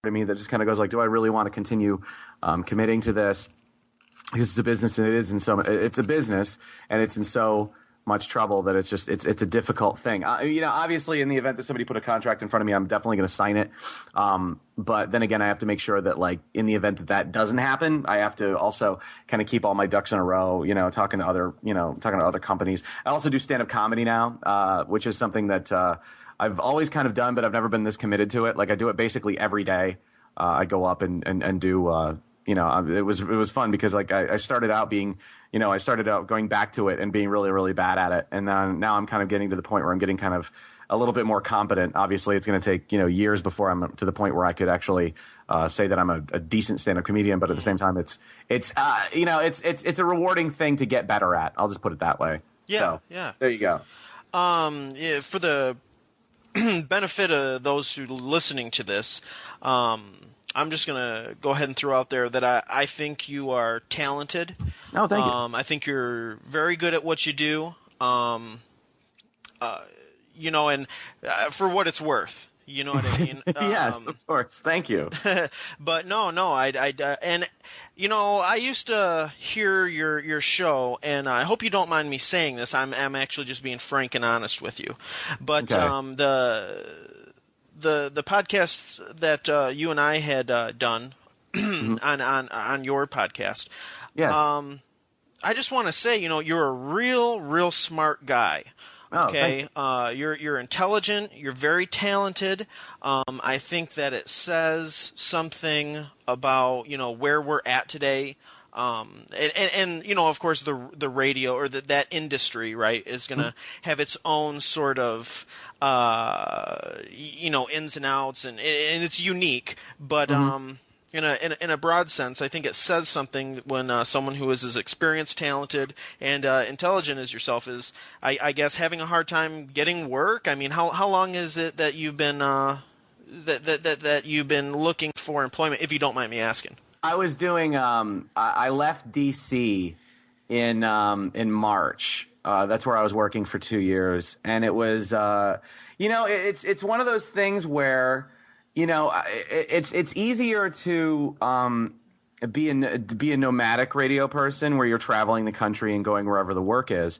of me that just kind of goes like, do I really want to continue committing to this? Because it's a business, and it's a business, and it's in so much trouble that it's a difficult thing. Obviously, in the event that somebody put a contract in front of me, I'm definitely going to sign it. But then again, I have to make sure that, like, in the event that doesn't happen, I have to also kind of keep all my ducks in a row. Talking to other companies. I also do stand-up comedy now, which is something that I've always kind of done, but I've never been this committed to it. Like, I do it basically every day. I go up and do. It was fun because, like, I started out going back to it and being really, really bad at it. And then now I'm kind of getting to the point where I'm getting kind of a little bit more competent. Obviously, it's going to take, years before I'm to the point where I could actually say that I'm a decent stand-up comedian. But at the same time, it's a rewarding thing to get better at. I'll just put it that way. Yeah. So, yeah. There you go. Yeah, for the benefit of those who are listening to this, I'm just going to go ahead and throw out there that I think you are talented. Oh, thank you. I think you're very good at what you do. And for what it's worth. You know what I mean? Yes, of course. Thank you. But no, I used to hear your show, and I hope you don't mind me saying this. I'm actually just being frank and honest with you. But okay. The podcast that you and I had done on your podcast. Yes. I just want to say, you're a real smart guy. Oh, okay. You're intelligent. You're very talented. I think that it says something about where we're at today. And of course the radio or that industry, right, is going to have its own sort of ins and outs, and it's unique, but in a broad sense, I think it says something when someone who is as experienced, talented, and intelligent as yourself is, I guess, having a hard time getting work. I mean, how long is it that you've been that you've been looking for employment, if you don't mind me asking? I was doing. I left DC in March. That's where I was working for 2 years, and it was. It's one of those things where, it's easier to be a nomadic radio person where you're traveling the country and going wherever the work is.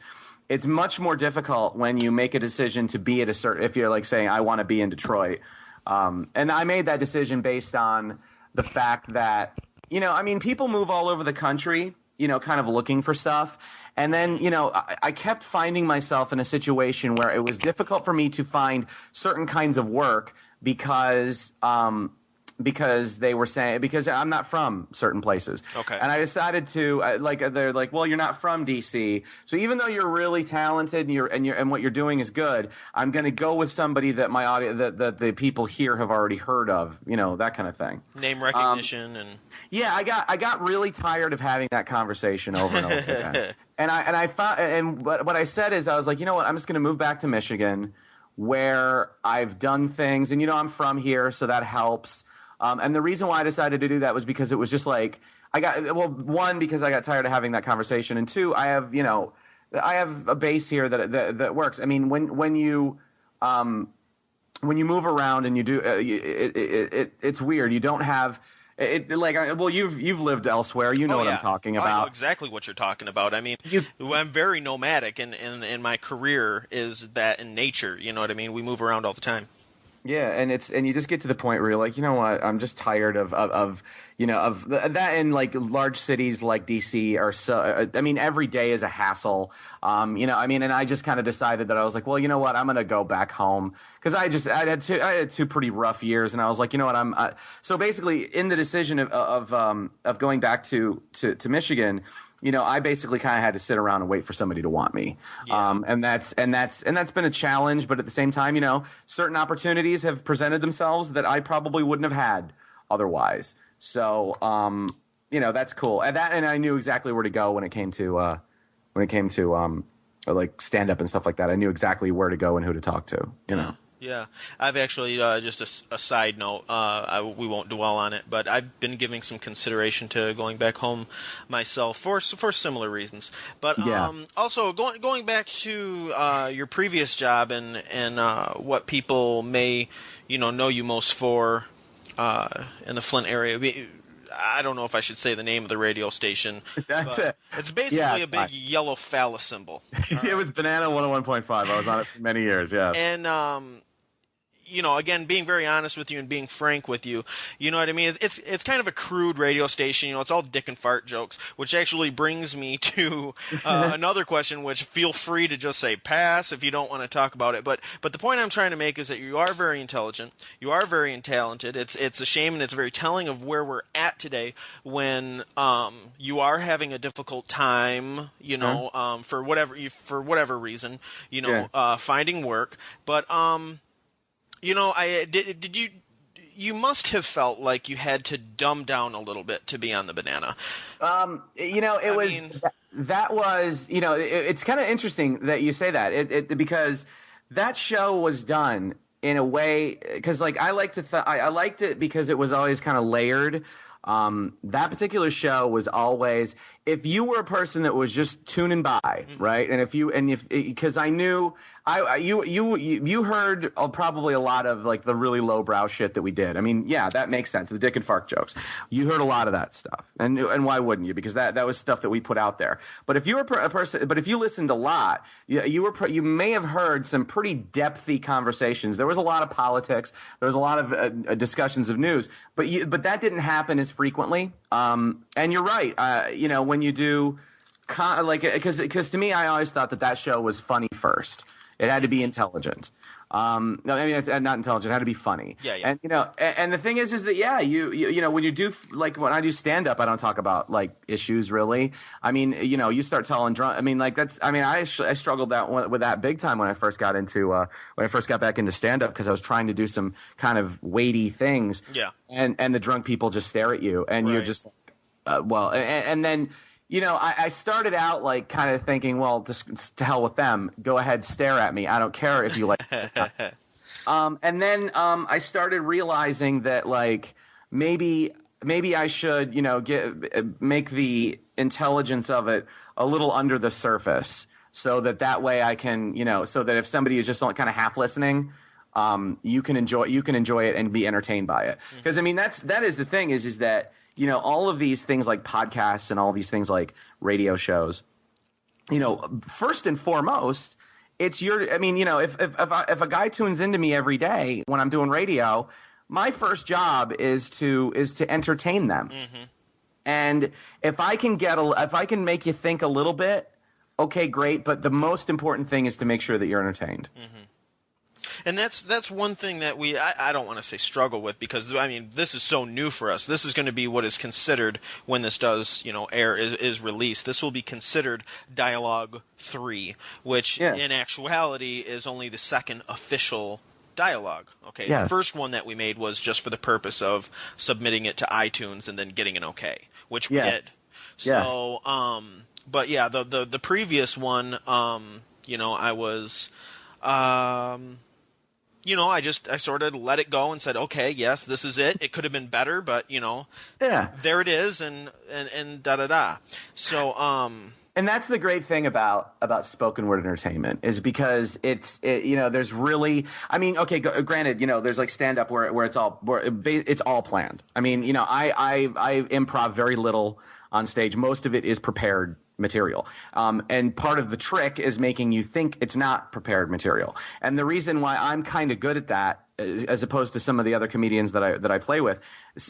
It's much more difficult when you make a decision to be at a certain. If you're like saying I want to be in Detroit, and I made that decision based on the fact that. People move all over the country, kind of looking for stuff. And then, I kept finding myself in a situation where it was difficult for me to find certain kinds of work because they were saying, because I'm not from certain places. Okay. And I decided to, they're like, well, you're not from DC. So even though you're really talented and what you're doing is good, I'm going to go with somebody that my audience, that the people here have already heard of, that kind of thing. Name recognition Yeah, I got really tired of having that conversation over and over again. And I found, and what I said is, I was like, you know what, I'm just going to move back to Michigan, where I've done things, and I'm from here, so that helps. And the reason why I decided to do that was because it was just like one, because I got tired of having that conversation, and two, I have a base here that works. I mean, when you move around and you do, it's weird. You don't have. You've lived elsewhere. You know what I'm talking about. I know exactly what you're talking about. I mean, I'm very nomadic, and my career is that in nature. You know what I mean? We move around all the time. Yeah, and you just get to the point where you're like, you know what? I'm just tired of that. In like large cities like DC are so. Every day is a hassle. And I just kind of decided that I was like, well, you know what? I'm gonna go back home because I had two pretty rough years, and I was like, you know what? So basically in the decision of going back to Michigan. I basically kind of had to sit around and wait for somebody to want me. Yeah. And that's been a challenge, but at the same time, certain opportunities have presented themselves that I probably wouldn't have had otherwise. So, that's cool. And I knew exactly where to go when it came to like stand up and stuff like that. I knew exactly where to go and who to talk to, Yeah, I've actually, just a side note, we won't dwell on it, but I've been giving some consideration to going back home myself for similar reasons. But also, going back to your previous job and what people may, know you most for, in the Flint area. I don't know if I should say the name of the radio station. That's it. It's basically a big yellow phallus symbol. It was Banana 101.5. I was on it for many years, yeah. And again, being very honest with you and being frank with you, you know what I mean? It's kind of a crude radio station. It's all dick and fart jokes, which actually brings me to another question, which feel free to just say pass if you don't want to talk about it. But the point I'm trying to make is that you are very intelligent. You are very talented. It's a shame, and it's very telling of where we're at today when you are having a difficult time, for whatever reason, finding work. But you must have felt like you had to dumb down a little bit to be on the Banana. It's kind of interesting that you say that because that show was done in a way, because like I liked it because it was always kind of layered. That particular show was always, if you were a person that was just tuning by, right? And because I knew you heard probably a lot of like the really lowbrow shit that we did. I mean, yeah, that makes sense. The dick and fart jokes. You heard a lot of that stuff. And why wouldn't you? Because that was stuff that we put out there. But if you were a person, but if you listened a lot, you may have heard some pretty depthy conversations. There was a lot of politics. There was a lot of discussions of news, but that didn't happen as frequently. And you're right. When you do, because to me, I always thought that show was funny first. It had to be intelligent. No, I mean, it's not intelligent. It had to be funny. Yeah. And and the thing is that when you do, like when I do stand up, I don't talk about like issues really. I mean, you start telling drunk. I mean, like I struggled with that big time when I first got back into stand up, because I was trying to do some kind of weighty things. Yeah. And the drunk people just stare at you, and you're just and then. I started out like kind of thinking, well, just to hell with them. Go ahead, stare at me. I don't care if you like this or not. And then I started realizing that like maybe I should, make the intelligence of it a little under the surface, so that way I can, so that if somebody is just kind of half listening, you can enjoy it and be entertained by it. Because I mean that is the thing is that. All of these things like podcasts and all these things like radio shows, first and foremost, it's if a guy tunes into me every day when I'm doing radio, my first job is to entertain them. Mm-hmm. And if I can make you think a little bit, okay, great. But the most important thing is to make sure that you're entertained. Mm-hmm. And that's one thing that I don't want to say struggle with, because I mean this is so new for us. This is going to be what is considered, when this does air is released, this will be considered Dialogue 3, which in actuality is only the second official dialogue. Okay, yes. The first one that we made was just for the purpose of submitting it to iTunes and then getting an okay, which we did. So, but yeah, the previous one, I was. I sort of let it go and said, okay, yes, this is it. It could have been better, but there it is, and da-da-da. So, and that's the great thing about spoken word entertainment, is because there's really, I mean, okay, granted, there's like stand up where it's all planned. I mean, I improv very little on stage. Most of it is prepared material. And part of the trick is making you think it's not prepared material. And the reason why I'm kind of good at that, as opposed to some of the other comedians that I play with,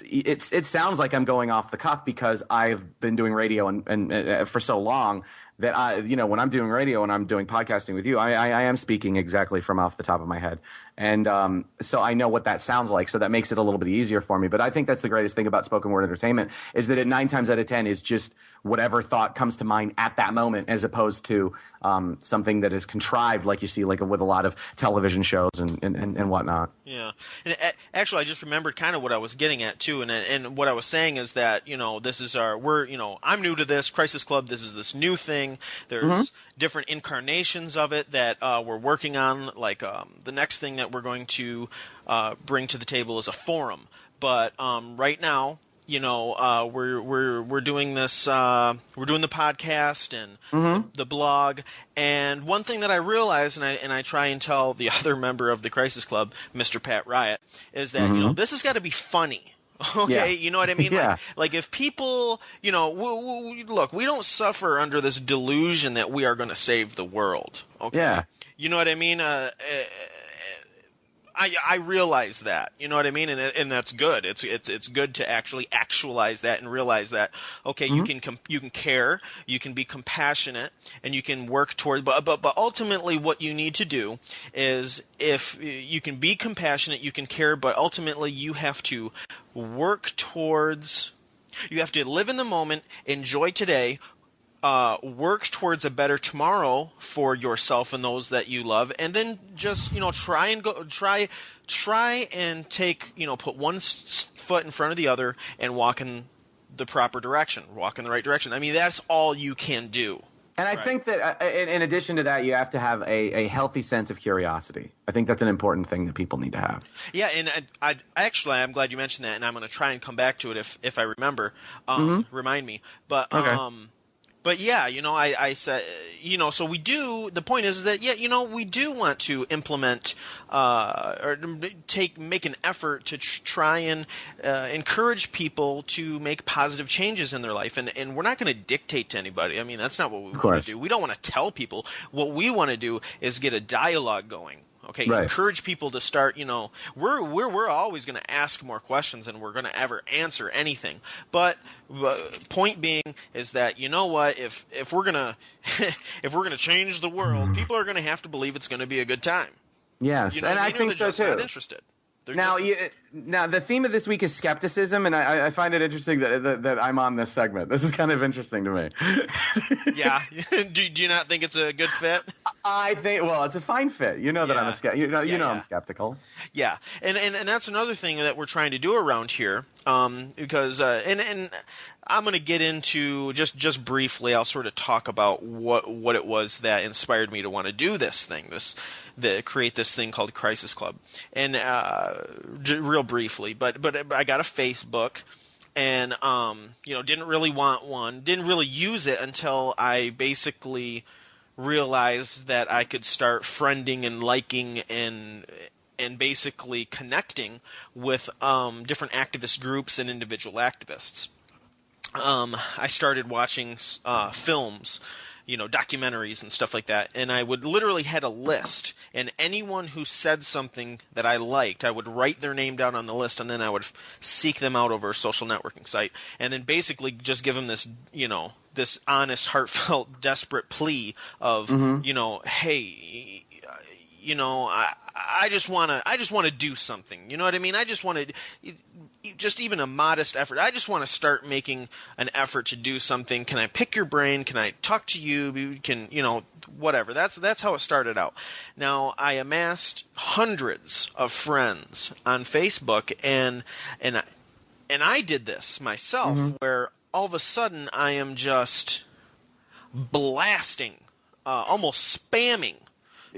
it sounds like I'm going off the cuff, because I've been doing radio and for so long that when I'm doing radio and I'm doing podcasting with you, I am speaking exactly from off the top of my head. And so I know what that sounds like, so that makes it a little bit easier for me. But I think that's the greatest thing about spoken word entertainment, is that 9 times out of 10 is just whatever thought comes to mind at that moment, as opposed to something that is contrived, like you see like with a lot of television shows and whatnot. Yeah. And actually, I just remembered kind of what I was getting at too. And what I was saying is that, this is I'm new to this Crisis Club. This is this new thing. There's different incarnations of it that we're working on. Like the next thing that we're going to bring to the table is a forum. But right now, we're doing this, we're doing the podcast and the blog. And one thing that I realize, and I try and tell the other member of the Crisis Club, Mr. Pat Riot, is that, this has got to be funny. Okay, Yeah. you know what I mean? Yeah. Like if people, look, we don't suffer under this delusion that we are going to save the world. Okay, Yeah. you know what I mean? I realize that, you know what I mean, and that's good. It's good to actually actualize that and realize that. Okay, you can care, you can be compassionate, and you can work toward. But ultimately, what you need to do is, if you can be compassionate, you can care, but ultimately you have to work towards. You have to live in the moment, enjoy today. Work towards a better tomorrow for yourself and those that you love, and then just try and take put one foot in front of the other and walk in the proper direction, walk in the right direction. I mean, that's all you can do. And I think that in addition to that, you have to have a healthy sense of curiosity. I think that's an important thing that people need to have. Yeah, and I'm glad you mentioned that, and I'm going to try and come back to it if I remember. Remind me, but okay. But yeah, I said, so we do. The point is that we do want to implement or make an effort to try and encourage people to make positive changes in their life, and we're not going to dictate to anybody. I mean, that's not what we want to do. We don't want to tell people. What we want to do is get a dialogue going. Okay, right. Encourage people to start. We're always going to ask more questions than we're going to ever answer anything. But point being is that if we're gonna if we're gonna change the world, people are going to have to believe it's going to be a good time. Yes, and I think so too. Not interested. Now the theme of this week is skepticism, and I find it interesting that I'm on this segment. This is kind of interesting to me. Yeah. Do you not think it's a good fit? I think, it's a fine fit. You know that I'm a skeptic. I'm skeptical. Yeah, and that's another thing that we're trying to do around here, because and I'm going to get into just briefly. I'll sort of talk about what it was that inspired me to want to do this thing, create this thing called Crisis Club, and real briefly. But I got a Facebook, and didn't really want one, didn't really use it until I basically realized that I could start friending and liking and basically connecting with different activist groups and individual activists. I started watching films, documentaries and stuff like that, and I would literally had a list, and anyone who said something that I liked, I would write their name down on the list, and then I would seek them out over a social networking site, and then basically just give them this, this honest, heartfelt, desperate plea of, hey, I just want to do something. You know what I mean? I just want to, just even a modest effort. I just want to start making an effort to do something. Can I pick your brain? Can I talk to you? Can, whatever. That's how it started out. Now, I amassed hundreds of friends on Facebook, and I did this myself, where all of a sudden I am just blasting, almost spamming,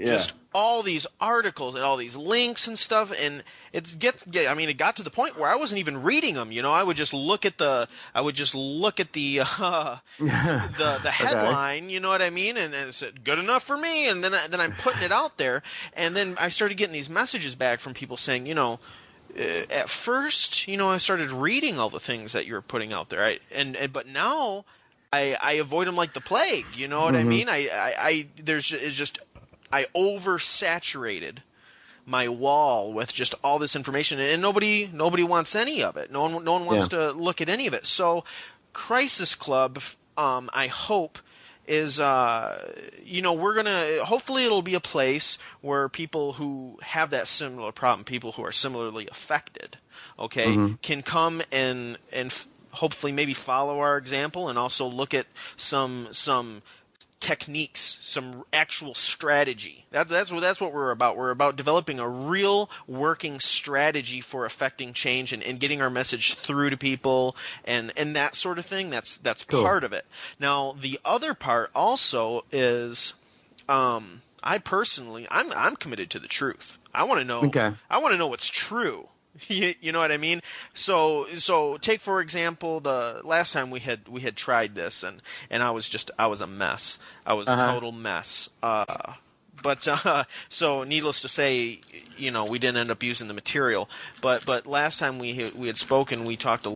just all these articles and all these links and stuff, and it got to the point where I wasn't even reading them. I would just look at the the headline. You know what I mean? And it said good enough for me, and then I'm putting it out there, and then I started getting these messages back from people saying, at first, I started reading all the things that you were putting out there, but now I avoid them like the plague. You know what I mean? I oversaturated my wall with just all this information, and nobody wants any of it. No one wants to look at any of it. So, Crisis Club, I hope, is we're gonna, hopefully it'll be a place where people who have that similar problem, people who are similarly affected, can come and hopefully maybe follow our example, and also look at some techniques, some actual strategy. That's what we're about. We're about developing a real working strategy for affecting change and getting our message through to people and that sort of thing. That's cool. Part of it. Now, the other part also is I personally I'm committed to the truth. I want to know I want to know what's true. You know what I mean? So take for example the last time we had tried this, and I was a mess. I was a total mess. So needless to say, we didn't end up using the material. But last time we had spoken, we talked a